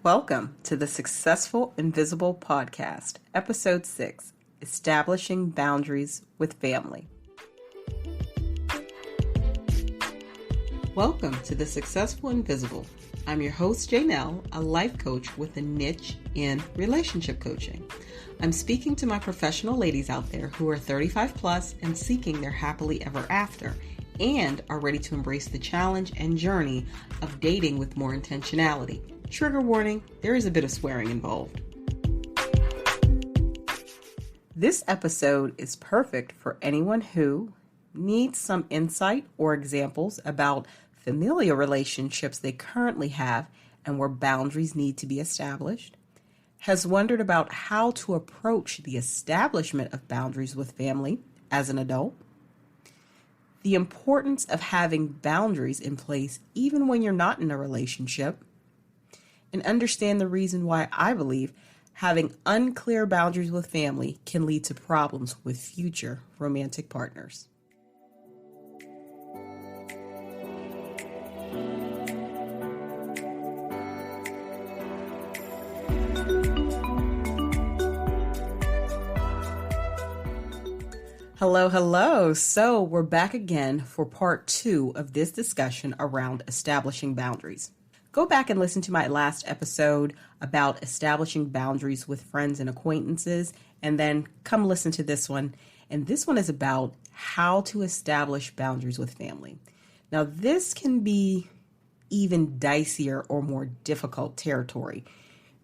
Welcome to the Successful Invisible Podcast, Episode 6, Establishing Boundaries with Family. Welcome to the Successful Invisible. I'm your host, Janelle, a life coach with a niche in relationship coaching. I'm speaking to my professional ladies out there who are 35 plus and seeking their happily ever after and are ready to embrace the challenge and journey of dating with more intentionality. Trigger warning, there is a bit of swearing involved. This episode is perfect for anyone who needs some insight or examples about familial relationships they currently have and where boundaries need to be established, has wondered about how to approach the establishment of boundaries with family as an adult, the importance of having boundaries in place even when you're not in a relationship, and understand the reason why I believe having unclear boundaries with family can lead to problems with future romantic partners. Hello. So we're back again for part 2 of this discussion around establishing boundaries. Go back and listen to my last episode about establishing boundaries with friends and acquaintances, and then come listen to this one. And this one is about how to establish boundaries with family. Now, this can be even dicier or more difficult territory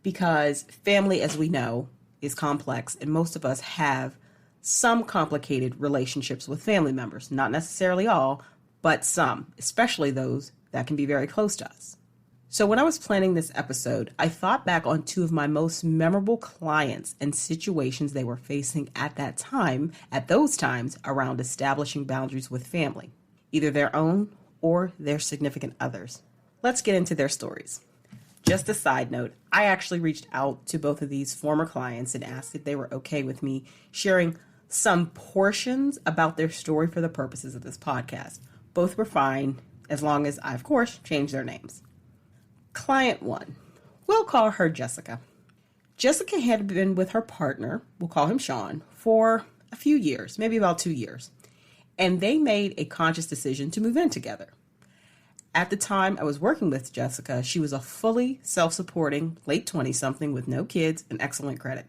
because family, as we know, is complex, and most of us have some complicated relationships with family members. Not necessarily all, but some, especially those that can be very close to us. So when I was planning this episode, I thought back on 2 of my most memorable clients and situations they were facing at those times around establishing boundaries with family, either their own or their significant others. Let's get into their stories. Just a side note, I actually reached out to both of these former clients and asked if they were okay with me sharing some portions about their story for the purposes of this podcast. Both were fine, as long as I, of course, changed their names. Client 1, we'll call her Jessica. Jessica had been with her partner, we'll call him Sean, for a few years, maybe about 2 years, and they made a conscious decision to move in together. At the time I was working with Jessica, she was a fully self-supporting late 20-something with no kids and excellent credit.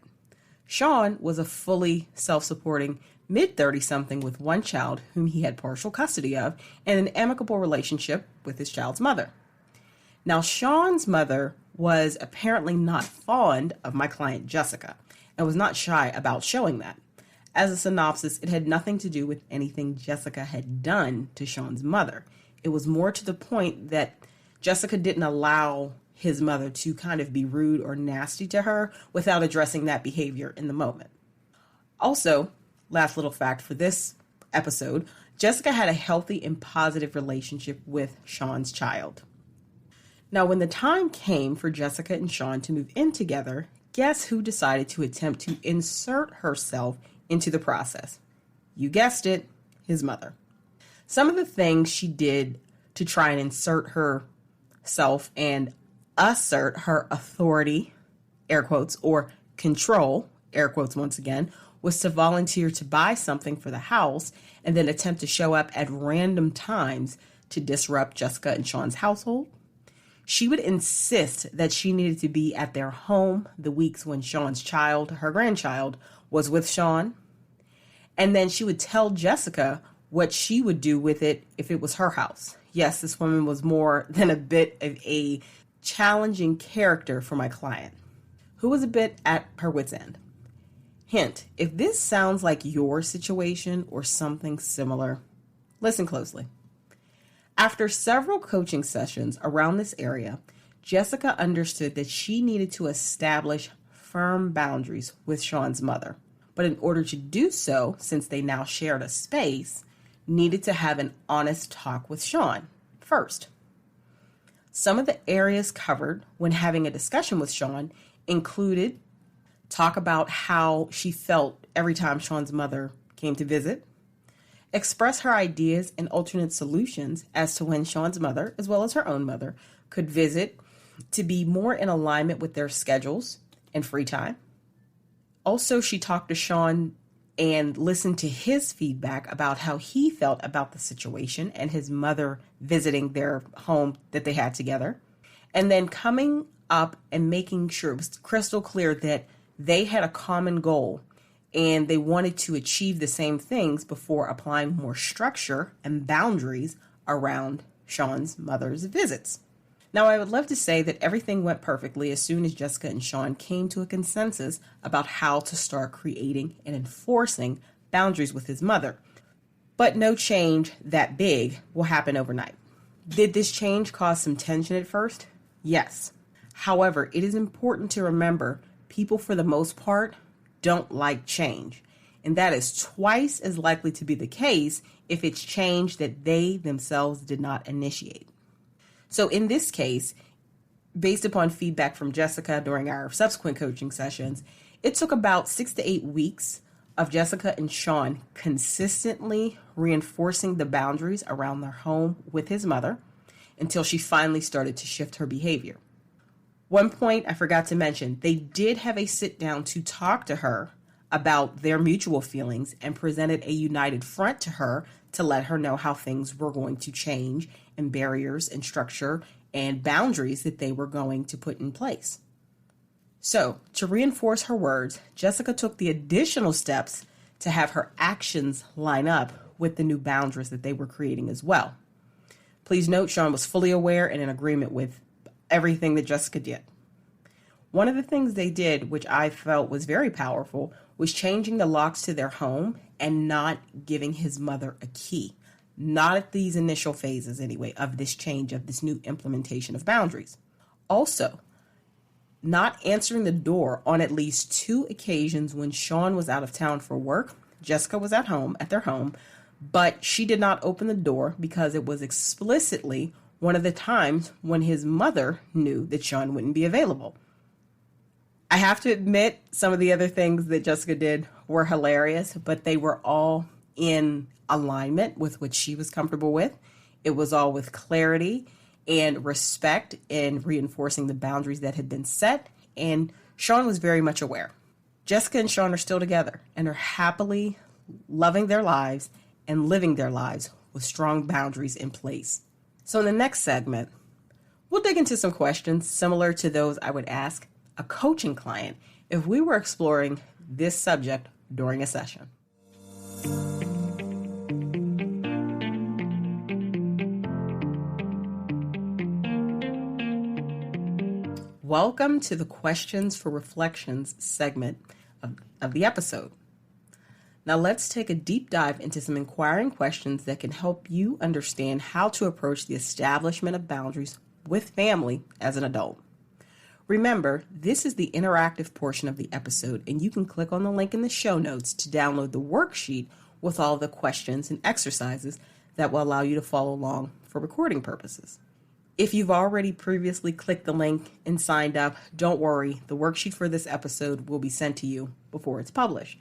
Sean was a fully self-supporting mid-30-something with one child whom he had partial custody of and an amicable relationship with his child's mother. Now, Sean's mother was apparently not fond of my client Jessica and was not shy about showing that. As a synopsis, it had nothing to do with anything Jessica had done to Sean's mother. It was more to the point that Jessica didn't allow his mother to kind of be rude or nasty to her without addressing that behavior in the moment. Also, last little fact for this episode, Jessica had a healthy and positive relationship with Sean's child. Now, when the time came for Jessica and Sean to move in together, guess who decided to attempt to insert herself into the process? You guessed it, his mother. Some of the things she did to try and insert herself and assert her authority, air quotes, or control, air quotes once again, was to volunteer to buy something for the house and then attempt to show up at random times to disrupt Jessica and Sean's household. She would insist that she needed to be at their home the weeks when Sean's child, her grandchild, was with Sean. And then she would tell Jessica what she would do with it if it was her house. Yes, this woman was more than a bit of a challenging character for my client, who was a bit at her wit's end. Hint, if this sounds like your situation or something similar, listen closely. After several coaching sessions around this area, Jessica understood that she needed to establish firm boundaries with Sean's mother. But in order to do so, since they now shared a space, needed to have an honest talk with Sean first. Some of the areas covered when having a discussion with Sean included talk about how she felt every time Sean's mother came to visit, express her ideas and alternate solutions as to when Sean's mother, as well as her own mother, could visit to be more in alignment with their schedules and free time. Also, she talked to Sean and listened to his feedback about how he felt about the situation and his mother visiting their home that they had together. And then coming up and making sure it was crystal clear that they had a common goal and they wanted to achieve the same things before applying more structure and boundaries around Sean's mother's visits. Now, I would love to say that everything went perfectly as soon as Jessica and Sean came to a consensus about how to start creating and enforcing boundaries with his mother. But no change that big will happen overnight. Did this change cause some tension at first? Yes. However, it is important to remember people, for the most part, don't like change. And that is twice as likely to be the case if it's change that they themselves did not initiate. So in this case, based upon feedback from Jessica during our subsequent coaching sessions, it took about 6 to 8 weeks of Jessica and Sean consistently reinforcing the boundaries around their home with his mother until she finally started to shift her behavior. One point I forgot to mention, they did have a sit down to talk to her about their mutual feelings and presented a united front to her to let her know how things were going to change and barriers and structure and boundaries that they were going to put in place. So, to reinforce her words, Jessica took the additional steps to have her actions line up with the new boundaries that they were creating as well. Please note, Sean was fully aware and in agreement with everything that Jessica did. One of the things they did, which I felt was very powerful, was changing the locks to their home and not giving his mother a key. Not at these initial phases, anyway, of this change, of this new implementation of boundaries. Also, not answering the door on at least 2 occasions when Sean was out of town for work. Jessica was at their home, but she did not open the door because it was explicitly one of the times when his mother knew that Sean wouldn't be available. I have to admit, some of the other things that Jessica did were hilarious, but they were all in alignment with what she was comfortable with. It was all with clarity and respect and reinforcing the boundaries that had been set, and Sean was very much aware. Jessica and Sean are still together and are happily loving their lives and living their lives with strong boundaries in place. So in the next segment, we'll dig into some questions similar to those I would ask a coaching client if we were exploring this subject during a session. Welcome to the Questions for Reflections segment of the episode. Now let's take a deep dive into some inquiring questions that can help you understand how to approach the establishment of boundaries with family as an adult. Remember, this is the interactive portion of the episode, and you can click on the link in the show notes to download the worksheet with all the questions and exercises that will allow you to follow along for recording purposes. If you've already previously clicked the link and signed up, don't worry, the worksheet for this episode will be sent to you before it's published.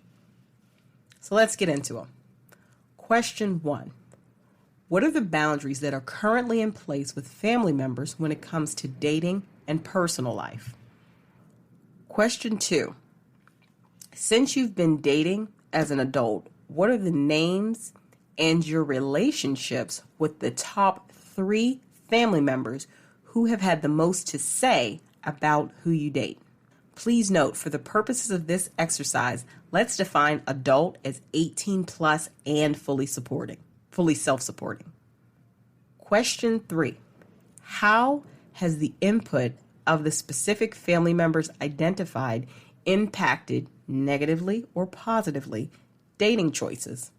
So let's get into them. Question 1. What are the boundaries that are currently in place with family members when it comes to dating and personal life? Question 2. Since you've been dating as an adult, what are the names and your relationships with the top 3 family members who have had the most to say about who you date? Please note, for the purposes of this exercise, let's define adult as 18 plus and fully self-supporting. Question 3. How has the input of the specific family members identified impacted negatively or positively dating choices?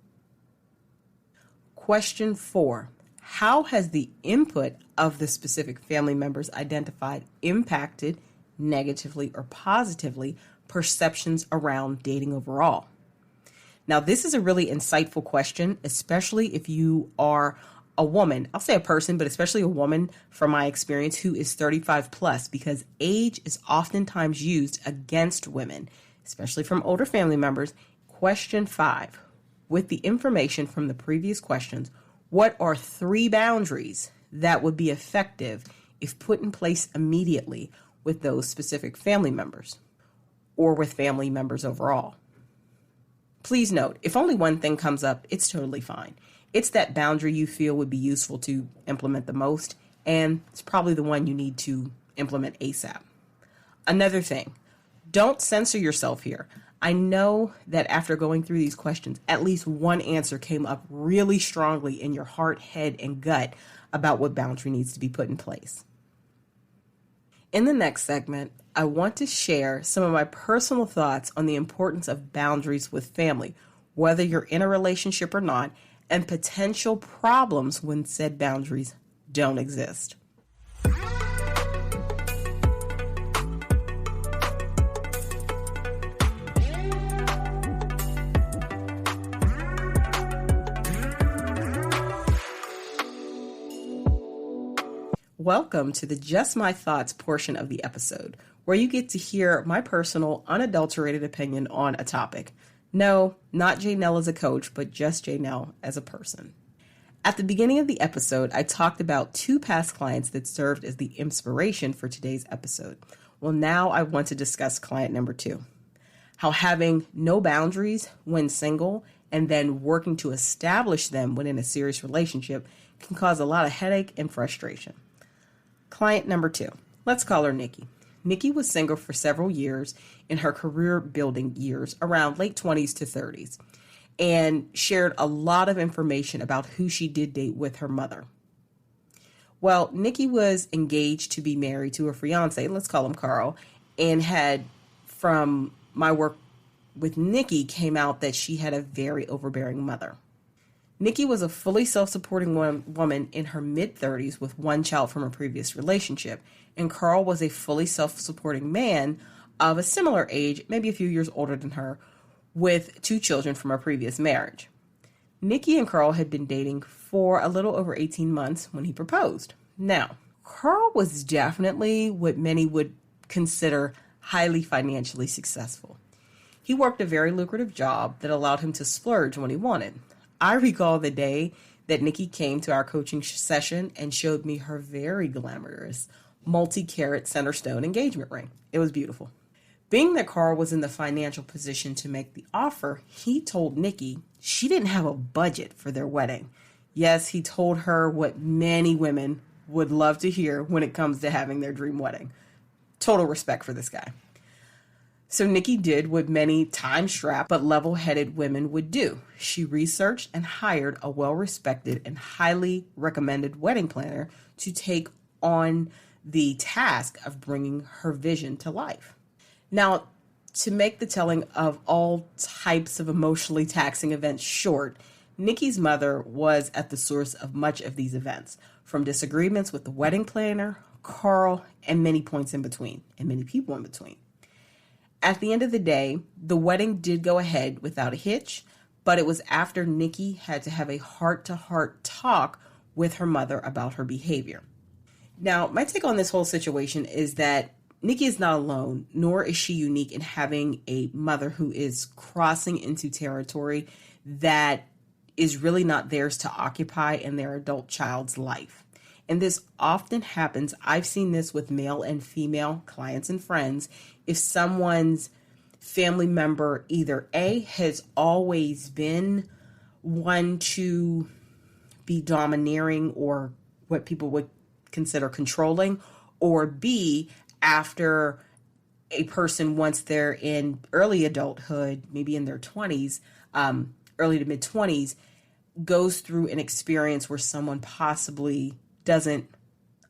Question 4. How has the input of the specific family members identified impacted negatively or positively perceptions around dating overall? Now, this is a really insightful question, especially if you are a woman. I'll say a person, but especially a woman from my experience who is 35 plus, because age is oftentimes used against women, especially from older family members. Question 5. With the information from the previous questions, what are 3 boundaries that would be effective if put in place immediately with those specific family members or with family members overall. Please note, if only one thing comes up, it's totally fine. It's that boundary you feel would be useful to implement the most, and it's probably the one you need to implement ASAP. Another thing, don't censor yourself here. I know that after going through these questions, at least one answer came up really strongly in your heart, head, and gut about what boundary needs to be put in place. In the next segment, I want to share some of my personal thoughts on the importance of boundaries with family, whether you're in a relationship or not, and potential problems when said boundaries don't exist. Welcome to the Just My Thoughts portion of the episode, where you get to hear my personal, unadulterated opinion on a topic. No, not Janelle as a coach, but just Janelle as a person. At the beginning of the episode, I talked about 2 past clients that served as the inspiration for today's episode. Well, now I want to discuss client number 2. How having no boundaries when single and then working to establish them when in a serious relationship can cause a lot of headache and frustration. Client number 2, let's call her Nikki. Nikki was single for several years in her career building years, around late 20s to 30s, and shared a lot of information about who she did date with her mother. Well, Nikki was engaged to be married to her fiance, let's call him Carl, and had, from my work with Nikki, came out that she had a very overbearing mother. Nikki was a fully self-supporting woman in her mid-30s with 1 child from a previous relationship, and Carl was a fully self-supporting man of a similar age, maybe a few years older than her, with 2 children from a previous marriage. Nikki and Carl had been dating for a little over 18 months when he proposed. Now, Carl was definitely what many would consider highly financially successful. He worked a very lucrative job that allowed him to splurge when he wanted. I recall the day that Nikki came to our coaching session and showed me her very glamorous multi-carat center stone engagement ring. It was beautiful. Being that Carl was in the financial position to make the offer, he told Nikki she didn't have a budget for their wedding. Yes, he told her what many women would love to hear when it comes to having their dream wedding. Total respect for this guy. So Nikki did what many time-strapped but level-headed women would do. She researched and hired a well-respected and highly recommended wedding planner to take on the task of bringing her vision to life. Now, to make the telling of all types of emotionally taxing events short, Nikki's mother was at the source of much of these events, from disagreements with the wedding planner, Carl, and many points in between, and many people in between. At the end of the day, the wedding did go ahead without a hitch, but it was after Nikki had to have a heart-to-heart talk with her mother about her behavior. Now, my take on this whole situation is that Nikki is not alone, nor is she unique in having a mother who is crossing into territory that is really not theirs to occupy in their adult child's life. And this often happens. I've seen this with male and female clients and friends. If someone's family member either A, has always been one to be domineering or what people would consider controlling, or B, after a person, once they're in early adulthood, maybe in their 20s, early to mid 20s, goes through an experience where someone possibly doesn't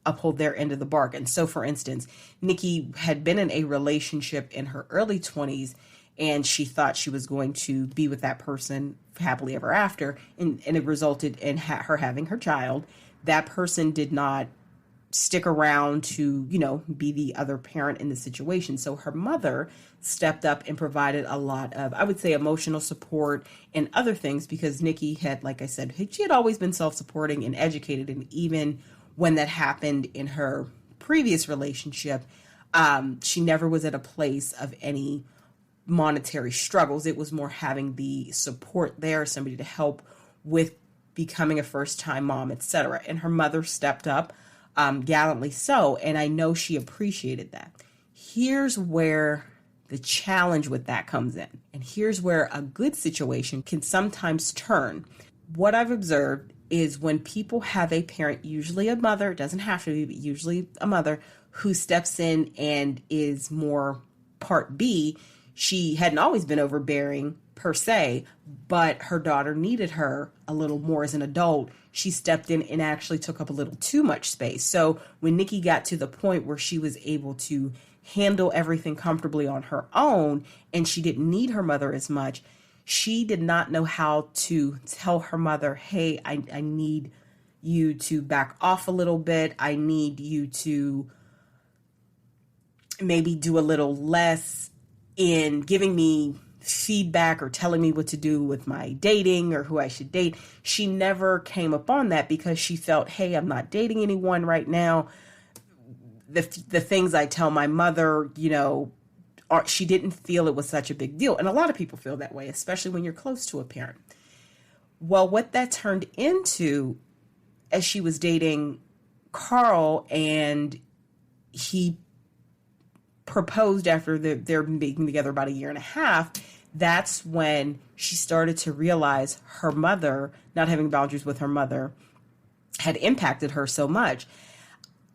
uphold their end of the bargain. So for instance, Nikki had been in a relationship in her early 20s and she thought she was going to be with that person happily ever after. And it resulted in her having her child. That person did not stick around to, be the other parent in the situation. So her mother stepped up and provided a lot of, I would say, emotional support and other things, because Nikki had, like I said, she had always been self-supporting and educated. And even when that happened in her previous relationship, she never was at a place of any monetary struggles. It was more having the support there, somebody to help with becoming a first-time mom, etc. And her mother stepped up gallantly so. And I know she appreciated that. Here's where the challenge with that comes in. And here's where a good situation can sometimes turn. What I've observed is when people have a parent, usually a mother, it doesn't have to be, but usually a mother, who steps in and is more part B. She hadn't always been overbearing per se, but her daughter needed her a little more as an adult. She stepped in and actually took up a little too much space. So when Nikki got to the point where she was able to handle everything comfortably on her own and she didn't need her mother as much, she did not know how to tell her mother, hey, I need you to back off a little bit. I need you to maybe do a little less in giving me feedback or telling me what to do with my dating or who I should date. She never came upon that because she felt, hey, I'm not dating anyone right now. The things I tell my mother, she didn't feel it was such a big deal. And a lot of people feel that way, especially when you're close to a parent. Well, what that turned into as she was dating Carl and he proposed after they're being together about a year and a half, that's when she started to realize her mother, not having boundaries with her mother, had impacted her so much.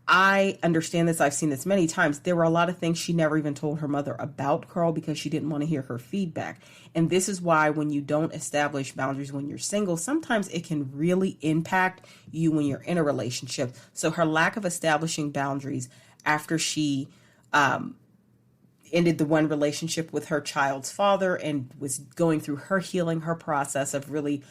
I understand this. I've seen this many times. There were a lot of things she never even told her mother about Carl because she didn't want to hear her feedback. And this is why when you don't establish boundaries when you're single, sometimes it can really impact you when you're in a relationship. So her lack of establishing boundaries after she ended the one relationship with her child's father and was going through her healing, her process of really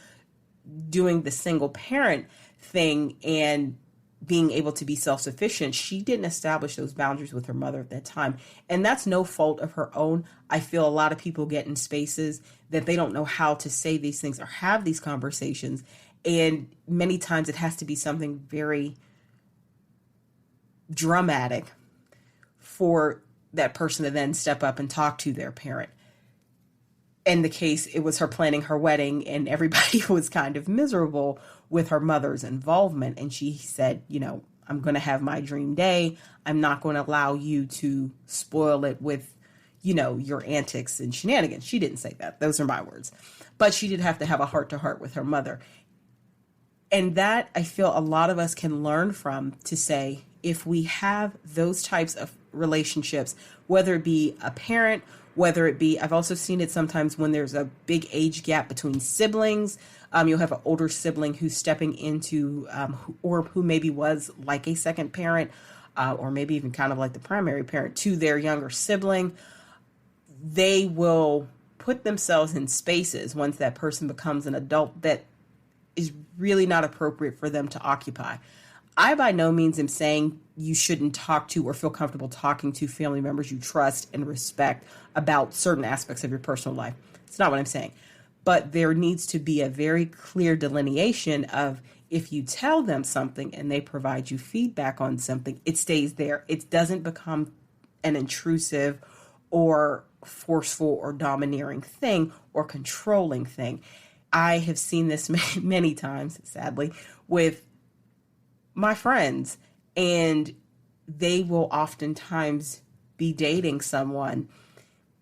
doing the single parent thing and being able to be self-sufficient, she didn't establish those boundaries with her mother at that time. And that's no fault of her own. I feel a lot of people get in spaces that they don't know how to say these things or have these conversations. And many times it has to be something very dramatic for that person to then step up and talk to their parent. In the case, it was her planning her wedding and everybody was kind of miserable with her mother's involvement. And she said, I'm going to have my dream day. I'm not going to allow you to spoil it with, your antics and shenanigans. She didn't say that. Those are my words. But she did have to have a heart-to-heart with her mother. And that I feel a lot of us can learn from to say, if we have those types of relationships, whether it be a parent, whether it be, I've also seen it sometimes when there's a big age gap between siblings. You'll have an older sibling who's stepping into, or who maybe was like a second parent, or maybe even kind of like the primary parent to their younger sibling. They will put themselves in spaces once that person becomes an adult that is really not appropriate for them to occupy. I by no means am saying you shouldn't talk to or feel comfortable talking to family members you trust and respect about certain aspects of your personal life. It's not what I'm saying. But there needs to be a very clear delineation of if you tell them something and they provide you feedback on something, it stays there. It doesn't become an intrusive or forceful or domineering thing or controlling thing. I have seen this many times, sadly, with my friends, and they will oftentimes be dating someone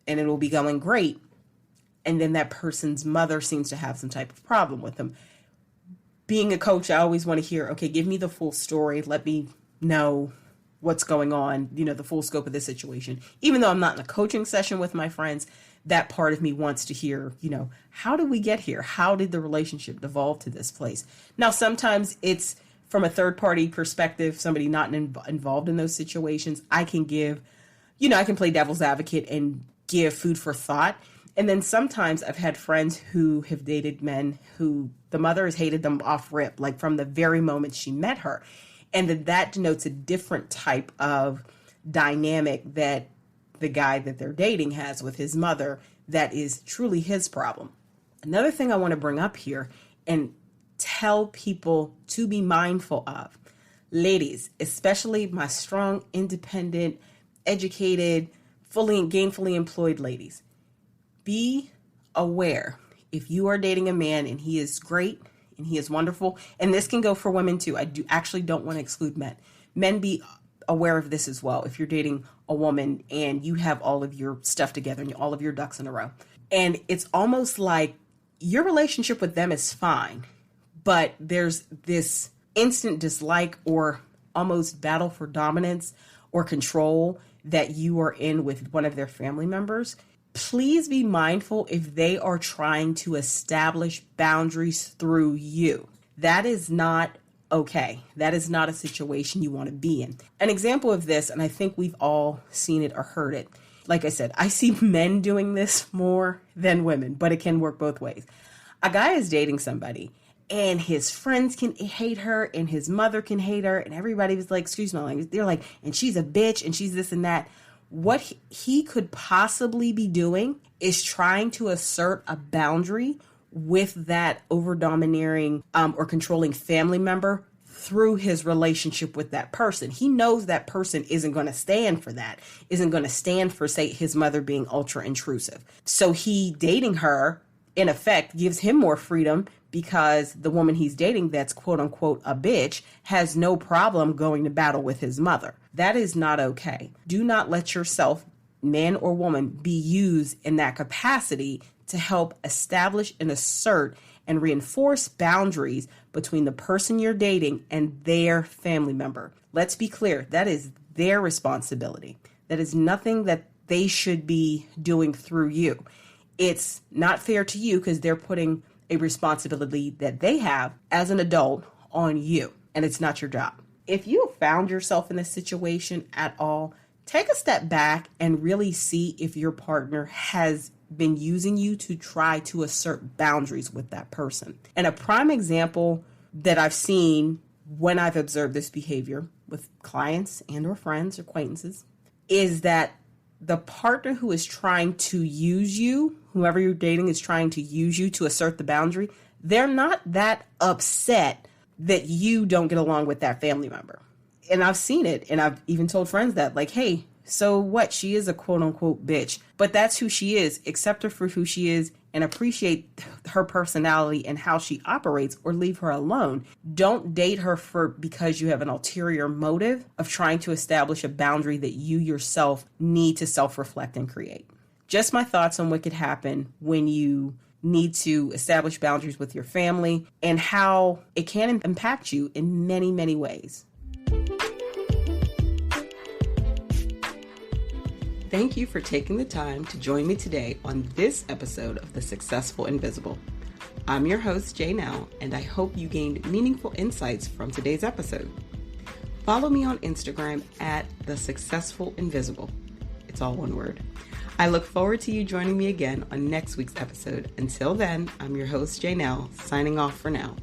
and it will be going great. And then that person's mother seems to have some type of problem with them. Being a coach, I always want to hear, okay, give me the full story. Let me know what's going on, the full scope of the situation. Even though I'm not in a coaching session with my friends, that part of me wants to hear, how did we get here? How did the relationship devolve to this place? Now, sometimes it's from a third party perspective, somebody not involved in those situations. I can give, I can play devil's advocate and give food for thought. And then sometimes I've had friends who have dated men who the mother has hated them off rip, like from the very moment she met her. And that denotes a different type of dynamic that the guy that they're dating has with his mother that is truly his problem. Another thing I want to bring up here and tell people to be mindful of, ladies, especially my strong, independent, educated, gainfully employed ladies, be aware if you are dating a man and he is great and he is wonderful, and this can go for women too. I actually don't want to exclude men. men be aware of this as well. If you're dating a woman and you have all of your stuff together and all of your ducks in a row, and it's almost like your relationship with them is fine, but there's this instant dislike or almost battle for dominance or control that you are in with one of their family members, please be mindful if they are trying to establish boundaries through you. That is not okay. That is not a situation you want to be in. An example of this, and I think we've all seen it or heard it. Like I said, I see men doing this more than women, but it can work both ways. A guy is dating somebody and his friends can hate her and his mother can hate her and everybody was like, excuse my language, they're like, and she's a bitch and she's this and that. What he could possibly be doing is trying to assert a boundary with that over-domineering or controlling family member through his relationship with that person. He knows that person isn't going to stand for that, isn't going to stand for, say, his mother being ultra intrusive. So he dating her, in effect, gives him more freedom because the woman he's dating that's quote unquote a bitch has no problem going to battle with his mother. That is not okay. Do not let yourself, man or woman, be used in that capacity to help establish and assert and reinforce boundaries between the person you're dating and their family member. Let's be clear, that is their responsibility. That is nothing that they should be doing through you. It's not fair to you because they're putting a responsibility that they have as an adult on you, and it's not your job. If you have found yourself in this situation at all, take a step back and really see if your partner has been using you to try to assert boundaries with that person. And a prime example that I've seen when I've observed this behavior with clients and or friends or acquaintances is that the partner who is trying to use you, whoever you're dating is trying to use you to assert the boundary, they're not that upset that you don't get along with that family member. And I've seen it, and I've even told friends that, like, hey, so what? She is a quote unquote bitch, but that's who she is. Accept her for who she is and appreciate her personality and how she operates, or leave her alone. Don't date her because you have an ulterior motive of trying to establish a boundary that you yourself need to self-reflect and create. Just my thoughts on what could happen when you need to establish boundaries with your family and how it can impact you in many, many ways. Thank you for taking the time to join me today on this episode of The Successful Invisible. I'm your host, Janelle, and I hope you gained meaningful insights from today's episode. Follow me on Instagram at The Successful Invisible. It's all one word. I look forward to you joining me again on next week's episode. Until then, I'm your host, Janelle, signing off for now.